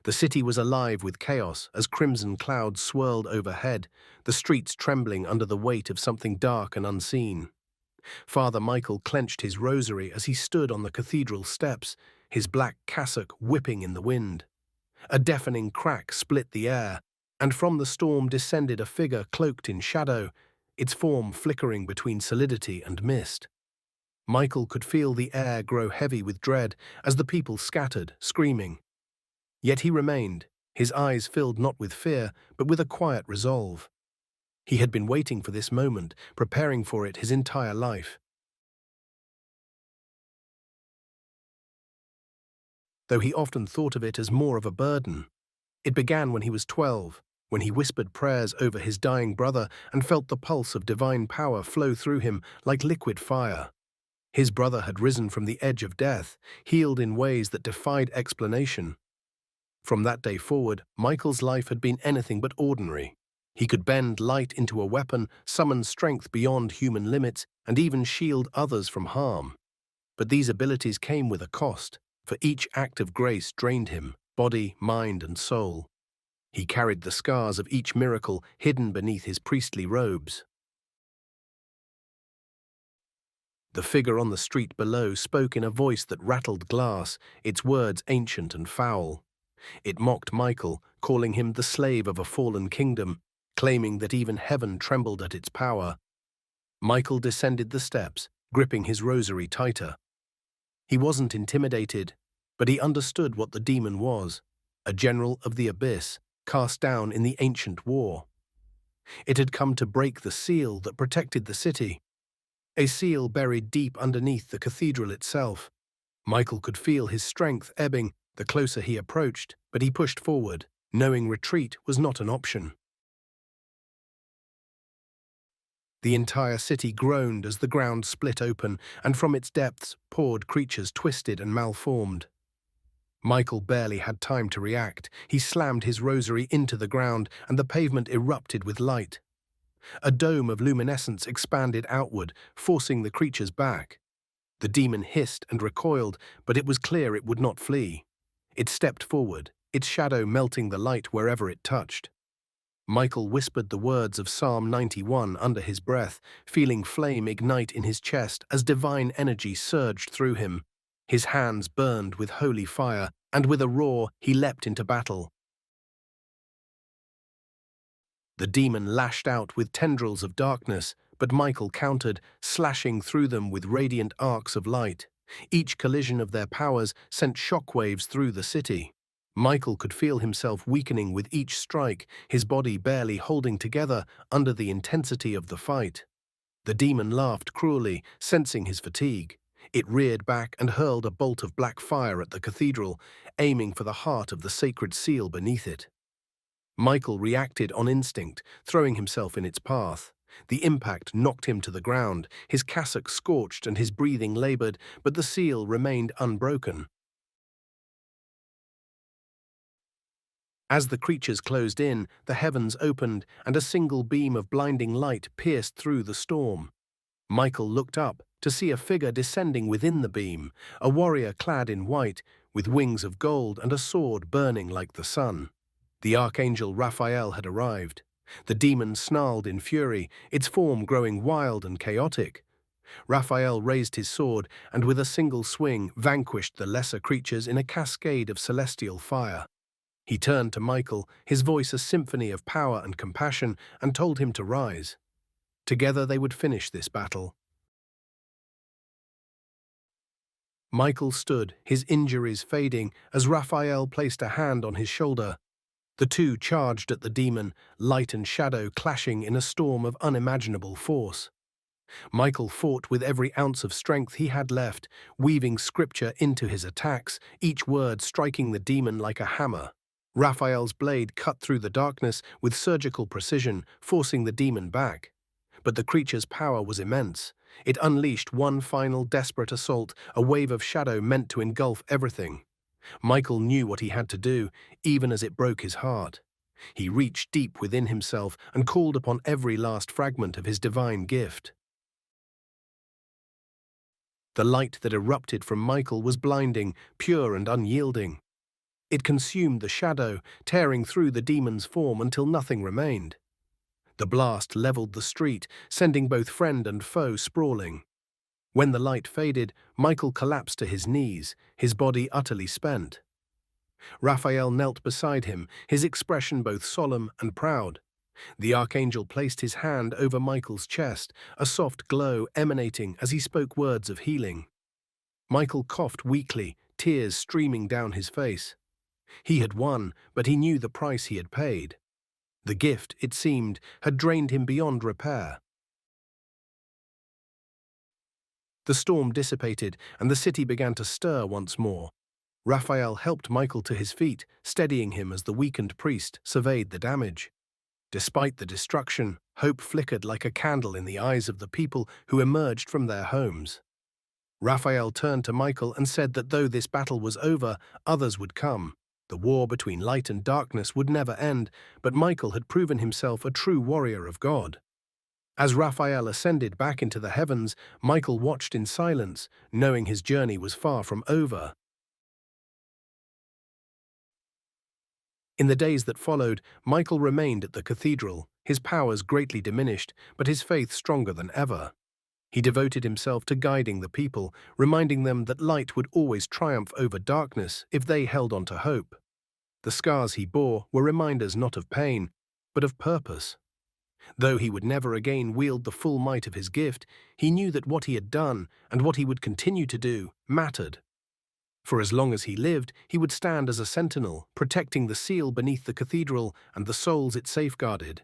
The city was alive with chaos as crimson clouds swirled overhead, the streets trembling under the weight of something dark and unseen. Father Michael clenched his rosary as he stood on the cathedral steps, his black cassock whipping in the wind. A deafening crack split the air, and from the storm descended a figure cloaked in shadow, its form flickering between solidity and mist. Michael could feel the air grow heavy with dread as the people scattered, screaming. Yet he remained, his eyes filled not with fear, but with a quiet resolve. He had been waiting for this moment, preparing for it his entire life. Though he often thought of it as more of a burden. It began when he was 12, when he whispered prayers over his dying brother and felt the pulse of divine power flow through him like liquid fire. His brother had risen from the edge of death, healed in ways that defied explanation. From that day forward, Michael's life had been anything but ordinary. He could bend light into a weapon, summon strength beyond human limits, and even shield others from harm. But these abilities came with a cost, for each act of grace drained him, body, mind, and soul. He carried the scars of each miracle hidden beneath his priestly robes. The figure on the street below spoke in a voice that rattled glass, its words ancient and foul. It mocked Michael, calling him the slave of a fallen kingdom, claiming that even heaven trembled at its power. Michael descended the steps, gripping his rosary tighter. He wasn't intimidated, but he understood what the demon was, a general of the abyss, cast down in the ancient war. It had come to break the seal that protected the city, a seal buried deep underneath the cathedral itself. Michael could feel his strength ebbing the closer he approached, but he pushed forward, knowing retreat was not an option. The entire city groaned as the ground split open, and from its depths poured creatures twisted and malformed. Michael barely had time to react. He slammed his rosary into the ground, and the pavement erupted with light. A dome of luminescence expanded outward, forcing the creatures back. The demon hissed and recoiled, but it was clear it would not flee. It stepped forward, its shadow melting the light wherever it touched. Michael whispered the words of Psalm 91 under his breath, feeling flame ignite in his chest as divine energy surged through him. His hands burned with holy fire, and with a roar he leapt into battle. The demon lashed out with tendrils of darkness, but Michael countered, slashing through them with radiant arcs of light. Each collision of their powers sent shockwaves through the city. Michael could feel himself weakening with each strike, his body barely holding together under the intensity of the fight. The demon laughed cruelly, sensing his fatigue. It reared back and hurled a bolt of black fire at the cathedral, aiming for the heart of the sacred seal beneath it. Michael reacted on instinct, throwing himself in its path. The impact knocked him to the ground, his cassock scorched and his breathing labored, but the seal remained unbroken. As the creatures closed in, the heavens opened, and a single beam of blinding light pierced through the storm. Michael looked up to see a figure descending within the beam, a warrior clad in white, with wings of gold and a sword burning like the sun. The archangel Raphael had arrived. The demon snarled in fury, its form growing wild and chaotic. Raphael raised his sword and with a single swing vanquished the lesser creatures in a cascade of celestial fire. He turned to Michael, his voice a symphony of power and compassion, and told him to rise. Together they would finish this battle. Michael stood, his injuries fading, as Raphael placed a hand on his shoulder. The two charged at the demon, light and shadow clashing in a storm of unimaginable force. Michael fought with every ounce of strength he had left, weaving scripture into his attacks, each word striking the demon like a hammer. Raphael's blade cut through the darkness with surgical precision, forcing the demon back. But the creature's power was immense. It unleashed one final desperate assault, a wave of shadow meant to engulf everything. Michael knew what he had to do, even as it broke his heart. He reached deep within himself and called upon every last fragment of his divine gift. The light that erupted from Michael was blinding, pure and unyielding. It consumed the shadow, tearing through the demon's form until nothing remained. The blast leveled the street, sending both friend and foe sprawling. When the light faded, Michael collapsed to his knees, his body utterly spent. Raphael knelt beside him, his expression both solemn and proud. The archangel placed his hand over Michael's chest, a soft glow emanating as he spoke words of healing. Michael coughed weakly, tears streaming down his face. He had won, but he knew the price he had paid. The gift, it seemed, had drained him beyond repair. The storm dissipated, and the city began to stir once more. Raphael helped Michael to his feet, steadying him as the weakened priest surveyed the damage. Despite the destruction, hope flickered like a candle in the eyes of the people who emerged from their homes. Raphael turned to Michael and said that though this battle was over, others would come. The war between light and darkness would never end, but Michael had proven himself a true warrior of God. As Raphael ascended back into the heavens, Michael watched in silence, knowing his journey was far from over. In the days that followed, Michael remained at the cathedral, his powers greatly diminished, but his faith stronger than ever. He devoted himself to guiding the people, reminding them that light would always triumph over darkness if they held on to hope. The scars he bore were reminders not of pain, but of purpose. Though he would never again wield the full might of his gift, he knew that what he had done, and what he would continue to do, mattered. For as long as he lived, he would stand as a sentinel, protecting the seal beneath the cathedral and the souls it safeguarded.